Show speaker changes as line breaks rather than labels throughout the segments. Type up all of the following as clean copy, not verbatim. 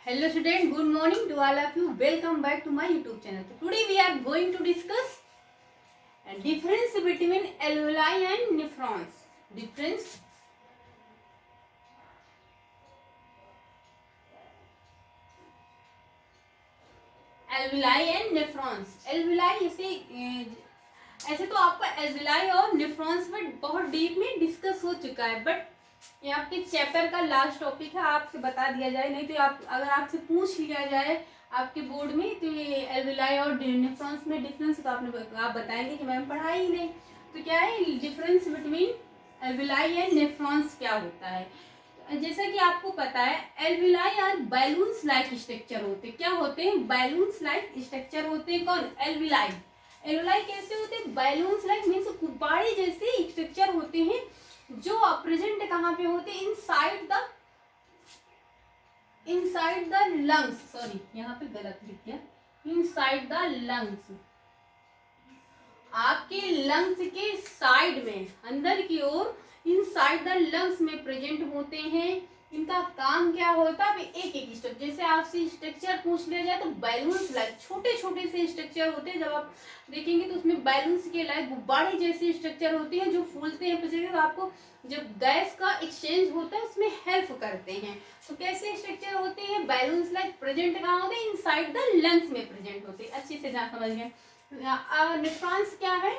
Hello student, good morning to all of you. Welcome back to my YouTube channel. So today we are going to discuss a difference between alveoli and nephrons. Difference alveoli and nephrons. Alveoli ऐसे तो आपका alveoli और nephrons में बहुत deep में discuss हो चुका है, बट ये आपके चैप्टर का लास्ट टॉपिक है. आपसे बता दिया जाए, नहीं तो आप अगर आपसे पूछ लिया जाए आपके बोर्ड में तो ये एल्विलाई और नेफ्रॉन्स में डिफरेंस तो आप बताएंगे कि मैम पढ़ा ही नहीं. तो क्या है difference between alveoli and nephrons क्या होता है? जैसा कि आपको पता है एल्विलाई और बैलून्स लाइक स्ट्रक्चर होते. क्या होते हैं? बैलून्स लाइक स्ट्रक्चर होते हैं. कौन? एल्विलाई. एल्विलाई कैसे होते हैं? बैलून्स लाइक मीन्स गुब्बारे जैसे स्ट्रक्चर होते हैं जो प्रेजेंट कहाँ पे होते हैं? Inside the lungs. सॉरी यहाँ पे गलत लिख दिया. इनसाइड द लंग्स, आपके लंग्स के साइड में, अंदर की ओर इनसाइड द लंग्स में प्रेजेंट होते हैं. इनका काम क्या होता है? एक एक स्टेप. जैसे आपसे स्ट्रक्चर पूछ लिया जाए तो बैलून्स लाइक छोटे छोटे से स्ट्रक्चर होते हैं. जब आप देखेंगे तो उसमें बैलून्स के लाइक गुब्बारे जैसे स्ट्रक्चर होते हैं जो फूलते हैं. तो आपको जब गैस का एक्सचेंज होता है उसमें हेल्प करते हैं. तो कैसे स्ट्रक्चर होते हैं? बैलून्स लाइक प्रेजेंट कहाँ होते हैं? इनसाइड द लंग्स में प्रेजेंट होते हैं. अच्छे से जहाँ समझ गए. नेफ्रॉन्स क्या है?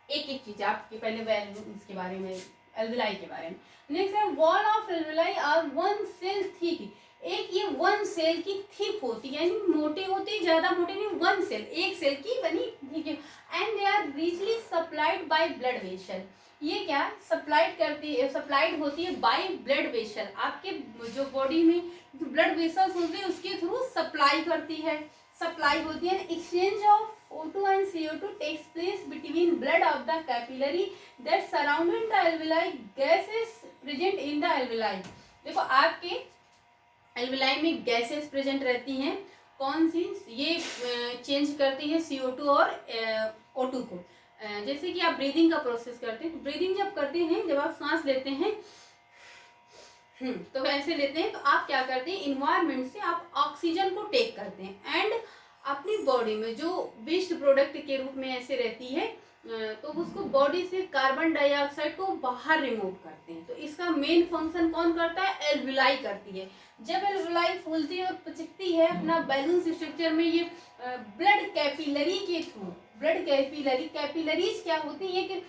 एक एक चीज आपके पहले बैलून्स के बारे में, एल्विलाई के बारे में. नेक्स्ट है wall of alveoli are one cell thick. एक ये वन सेल की थिक होती है, यानी मोटे होते हैं, ज्यादा मोटे नहीं. वन सेल, एक सेल की बनी, ठीक है. And they are richly supplied by blood vessel. ये क्या सप्लाइड करती है? सप्लाइड होती है बाय ब्लड वेसल. आपके जो बॉडी में जो ब्लड वेसल्स होते हैं उसके थ्रू सप्लाई करती है, सप्लाई होती है. Exchange of O2 and CO2 takes place between blood of the capillary that surrounding the alveoli. Gases present in the alveoli. देखो आपके एल्विलाई में गैसेस प्रेजेंट रहती हैं. कौन सी? ये चेंज करती है CO2 और O2 को. जैसे कि आप ब्रीदिंग का प्रोसेस करते हैं, तो ब्रीदिंग जब करते हैं, जब आप सांस लेते हैं तो ऐसे लेते हैं, तो आप क्या करते हैं? इन्वायरमेंट से आप ऑक्सीजन को टेक करते हैं एंड अपनी बॉडी में जो वेस्ट प्रोडक्ट के रूप में ऐसे रहती है तो उसको बॉडी से कार्बन डाइऑक्साइड को बाहर रिमूव करते हैं. तो इसका मेन फंक्शन कौन करता है? एल्विलाई करती है. जब एल्विलाई फूलती है और पिचकती है अपना बैलून स्ट्रक्चर में, ये ब्लड कैपिलरी के थ्रू, ब्लड कैपिलरीज क्या होती है कि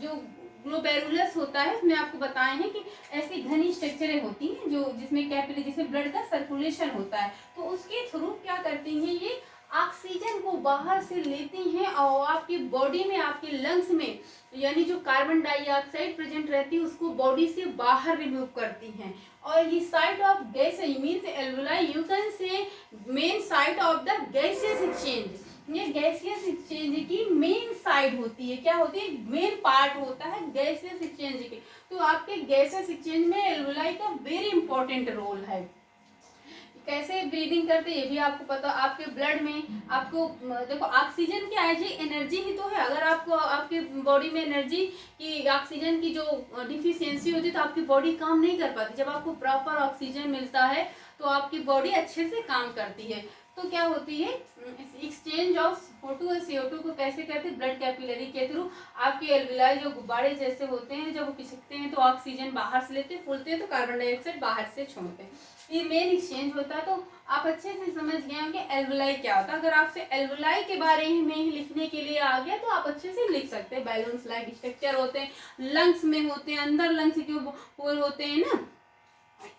जो ग्लोमेरुलस होता है, उसमें आपको बताए हैं कि ऐसी घनी स्ट्रक्चरें होती हैं जो जिसमें कैपिलरी, जिसमें ब्लड का सर्कुलेशन होता है. तो उसके थ्रू क्या करती हैं? ये ऑक्सीजन को बाहर से लेती हैं और आपकी बॉडी में, आपके लंग्स में, यानी जो कार्बन डाइऑक्साइड प्रेजेंट रहती है उसको बॉडी से बाहर रिमूव करती हैं. और ये site of gas means alveoli, you can say main site of the gaseous exchange. ये गैसियस एक्सचेंज की मेन साइड होती है. क्या होती है? मेन पार्ट होता है गैसियस एक्सचेंज के. तो आपके गैसियस एक्सचेंज में एल्विलाई का वेरी इंपॉर्टेंट रोल है. कैसे ब्रीदिंग करते हैं ये भी आपको पता. आपके ब्लड में आपको देखो ऑक्सीजन क्या है? जी एनर्जी ही तो है. अगर आपको आपके बॉडी में एनर्जी की, ऑक्सीजन की जो डिफिशियंसी होती है तो आपकी बॉडी काम नहीं कर पाती. जब आपको प्रॉपर ऑक्सीजन मिलता है तो आपकी बॉडी अच्छे से काम करती है. तो क्या होती है? एक्सचेंज ऑफ O2 और CO2 को कैसे करते हैं? ब्लड कैपिलरी के थ्रू. आपके एल्विलाई जो गुब्बारे जैसे होते हैं, जब वो पिचकते हैं तो ऑक्सीजन बाहर से लेते हैं, फूलते हैं तो कार्बन डाइऑक्साइड बाहर से छोड़ते हैं. ये मेन एक्सचेंज होता है. तो आप अच्छे से समझ गए होंगे एल्विलाई क्या होता है. अगर आपसे एल्विलाई के बारे में लिखने के लिए आ गया तो आप अच्छे से लिख सकते हैं. बैलून्स लाइक स्ट्रक्चर होते हैं, लंग्स में होते हैं, अंदर लंग्स के ऊपर होते हैं ना,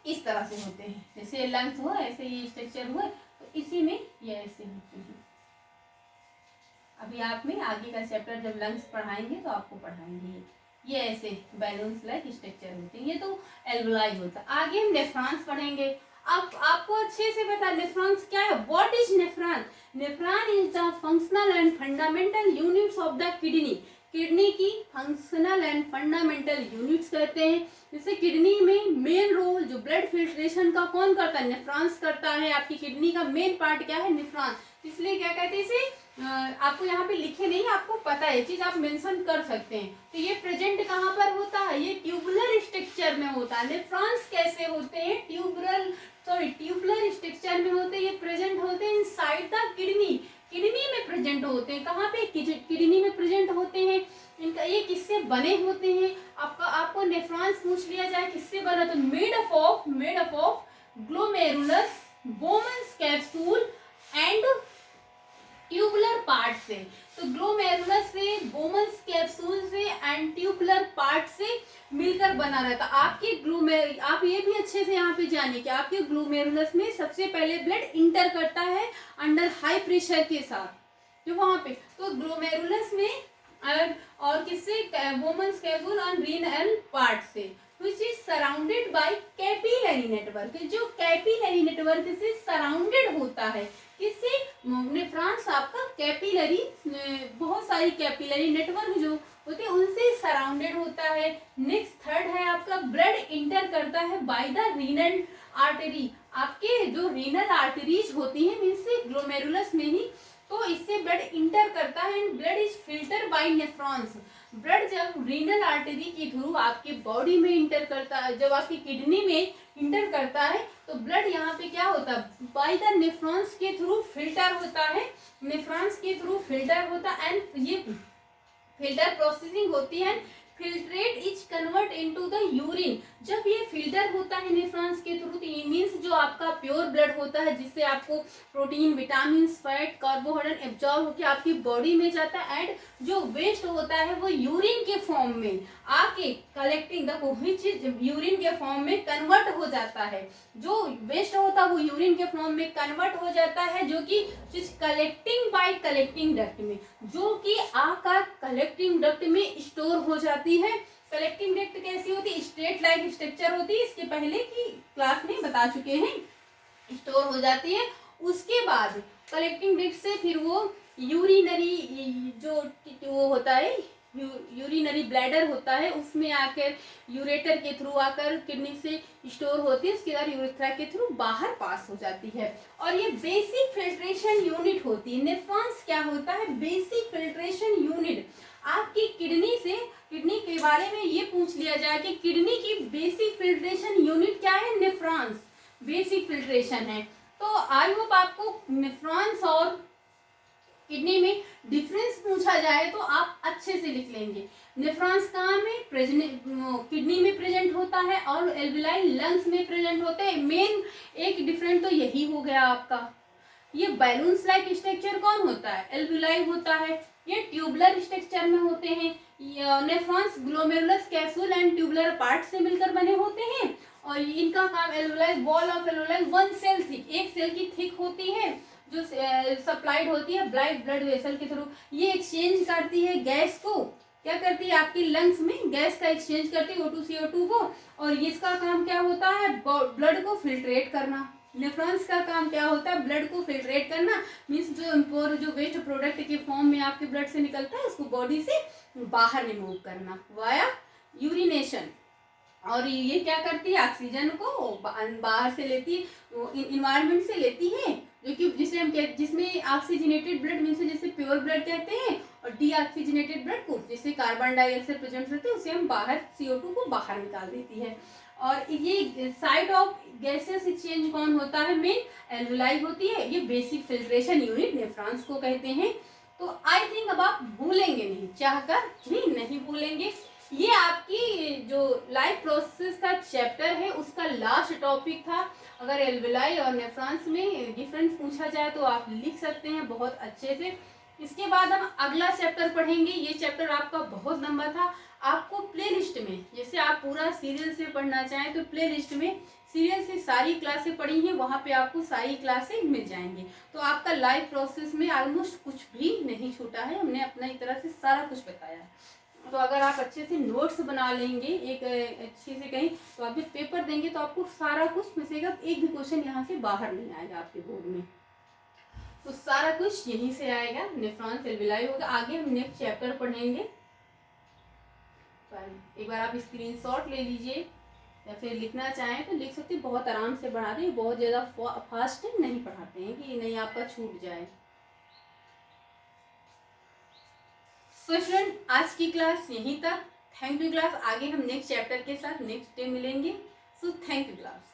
इस तरह से होते हैं. जैसे लंग्स हुआ ऐसे ये स्ट्रक्चर हुआ, तो इसी में ये ऐसे होते हैं. अभी आप में आगे का चैप्टर जब लंग्स पढ़ाएंगे तो आपको पढ़ाएंगे. ये ऐसे बैलून्स लाइक स्ट्रक्चर होते हैं. ये तो एल्विलाई होता है. आगे हम नेफ्रॉन्स पढ़ेंगे. अब आपको अच्छे से पता नेफ्रॉन्स क्या है. What is nephron? Nephron is the functional and fundamental units of the kidney. Kidney की फंक्शनल एंड फंडामेंटल यूनिट्स कहते हैं. जैसे किडनी में मेन रोल जो ब्लड फिल्ट्रेशन का कौन करता है? नेफ्रॉन्स करता है. आपकी किडनी का मेन पार्ट क्या है? नेफ्रॉन. इसलिए क्या कहते हैं इसे, आपको यहाँ पे लिखे नहीं, आपको पता है, चीज आप मेंशन कर सकते हैं. तो ये प्रेजेंट कहाँ पर होता है? ये ट्यूबुलर स्ट्रक्चर में होता है. नेफ्रॉन्स कैसे होते हैं? ट्यूबुलर सॉरी ट्यूबुलर स्ट्रक्चर में होते हैं, ये प्रेजेंट होते हैं इनसाइड द किडनी, किडनी में प्रेजेंट होते हैं। कहाँ पे? किडनी में प्रेजेंट होते हैं। इनका ये किससे बने होते हैं? आपको नेफ्रॉन्स पूछ लिया जाए किससे बना, तो made up of glomerulus, Bowman's capsule and tubular part से। तो ग्लोमेरुलस से, बोमन्स कैप्सूल से एंड ट्यूबुलर पार्ट से मिलकर बना रहता। आप ये भी अच्छे से यहाँ पे जानिए कि आपके ग्लोमेरुलस में सबसे पहले ब्लड इंटर करता है अंडर हाई प्रेशर के साथ, जो वहां पे, तो ग्लोमेरुलस में और किससे? बोमन्स कैप्सूल और रीनल पार्ट से, which is surrounded by capillary network, जो कैपिलरी नेटवर्क से सराउंडेड होता है। किससे? नेफ्रॉन्स आपका कैपिलरी, बहुत सारी कैपिलरी नेटवर्क जो होते हैं उनसे सराउंडेड होता है। नेक्स्ट थर्ड है आपका ब्लड इंटर करता है बाय द रीनल आर्टरी, आपके जो रीनल आर्टरीज होती हैं मीन्स ग्लोमेरुलस में ही, तो इससे ब्लड इंटर करता है and blood is filter by nephrons. Blood जब रीनल आर्टरी के थ्रू आपके बॉडी में इंटर करता है, जब आपकी किडनी में इंटर करता है, तो ब्लड यहाँ पे क्या होता है? बाय द नेफ्रॉन्स के थ्रू फिल्टर होता है, नेफ्रॉन्स के थ्रू फिल्टर होता है एंड ये फिल्टर प्रोसेसिंग होती है। Filtrate is convert into the urine, जब ये फिल्टर होता है नेफ्रॉन्स के थ्रू, तो ये मीन्स जो आपका प्योर ब्लड होता है जिससे आपको protein, vitamin, fat, carbohydrate absorb होकर आपकी बॉडी में जाता है एंड जो वेस्ट होता है वो यूरिन के फॉर्म में आके कलेक्टिंग द विच यूरिन के फॉर्म में कन्वर्ट हो जाता है। जो वेस्ट होता है वो यूरिन के फॉर्म में कन्वर्ट हो जाता है, जो कि कलेक्टिंग बाय कलेक्टिंग डक्ट में, जो कि आकर कलेक्टिंग डक्ट में स्टोर हो जाती है। कलेक्टिंग डक्ट कैसी होती है? स्ट्रेट लाइक स्ट्रक्चर होती है, इसके पहले की क्लास में बता चुके हैं। स्टोर हो जाती है। उसके बाद कलेक्टिंग डक्ट से फिर वो यूरिनरी जो वो होता है, यूरिनरी ब्लैडर होता है, उसमें आकर यूरेटर के थ्रू आकर किडनी से स्टोर होती है, उसके बाद यूरेथ्रा के थ्रू बाहर पास हो जाती है। और ये बेसिक फिल्ट्रेशन यूनिट होती है। नेफ्रॉन्स क्या होता है? Basic filtration unit. आपकी किडनी के बारे में ये पूछ लिया जाए कि किडनी की बेसिक फिल्ट्रेशन यूनिट क्या है? नेफ्रॉन्स बेसिक फिल्ट्रेशन है। तो आई होप आपको नेफ्रॉन्स और किडनी में डिफरेंस पूछा जाए तो आप अच्छे से लिख लेंगे। नेफ्रॉन्स कहाँ में? किडनी में प्रेजेंट होता है और एल्विलाई लंग्स में प्रेजेंट होते हैं। मेन एक डिफरेंट तो यही हो गया आपका। ये बैलून्स लाइक स्ट्रक्चर कौन होता है? एल्विलाई होता है। ये ट्यूबुलर स्ट्रक्चर में होते हैं। Nephrons glomerulus capsule and tubular part से मिलकर बने होते हैं और इनका काम alveoli, wall of alveoli one cell thick, एक सेल की थिक होती है जो सप्लाइड होती है ब्लड वेसल के थ्रू। ये एक्सचेंज करती है गैस को, क्या करती है? आपकी लंग्स में गैस का एक्सचेंज करती है O2 CO2 को, और इसका काम क्या होता है? ब्लड को फिल्ट्रेट करना। नेफ्रॉन्स का काम क्या होता है? ब्लड को फिल्ट्रेट करना, मीन्स जो वेस्ट प्रोडक्ट के फॉर्म में आपके ब्लड से निकलता है उसको बॉडी से बाहर रिमूव करना वाया यूरिनेशन। और ये क्या करती है? ऑक्सीजन को बाहर से लेती है, इन्वायरमेंट से लेती है, जो कि जिसमें ऑक्सीजनेटेड ब्लड मीन्स जिसे प्योर ब्लड कहते हैं, और डीऑक्सीजनेटेड ब्लड को जिससे कार्बन डाइऑक्साइड प्रेजेंट रहते हैं उसे हम बाहर CO2 को बाहर निकाल देती है। और ये साइड ऑफ गैसेस एक्सचेंज कौन होता है? मेन एल्विलाई होती है। ये बेसिक फिल्ट्रेशन यूनिट नेफ्रॉन्स को कहते हैं। तो आई थिंक अब आप भूलेंगे नहीं, चाहकर भी नहीं भूलेंगे। ये आपकी जो लाइफ प्रोसेस का चैप्टर है उसका लास्ट टॉपिक था। अगर एल्विलाई और नेफ्रॉन्स में डिफरेंस पूछा जाए तो आप लिख सकते हैं बहुत अच्छे से। इसके बाद हम अगला चैप्टर पढ़ेंगे। ये चैप्टर आपका बहुत लंबा था। आपको प्लेलिस्ट में, जैसे आप पूरा सीरियल से पढ़ना चाहें तो प्लेलिस्ट में सीरियल से सारी क्लासें पढ़ी हैं, वहाँ पे आपको सारी क्लासें मिल जाएंगी। तो आपका लाइफ प्रोसेस में ऑलमोस्ट कुछ भी नहीं छूटा है, हमने अपनी तरह से सारा कुछ बताया है। तो अगर आप अच्छे से नोट्स बना लेंगे एक अच्छे से कहीं, तो आप जब पेपर देंगे तो आपको सारा कुछ मिलेगा, एक भी क्वेश्चन यहाँ से बाहर नहीं आएगा आपके बोर्ड में। तो सारा कुछ यहीं से आएगा। नेफ्रॉन्स एल्विलाई होगा। आगे हम नेक्स्ट चैप्टर पढ़ेंगे। एक बार आप स्क्रीनशॉट ले लीजिए या फिर लिखना चाहें तो लिख सकते हैं। बहुत आराम से पढ़ाते हैं, बहुत ज़्यादा फास्ट नहीं पढ़ाते हैं कि नहीं आपका छूट जाए। तो स्टूडेंट आज की क्लास यहीं तक। Thank you class. आगे हम नेक्स्ट चैप्टर के साथ नेक्स्ट डे मिलेंगे। So thank you class.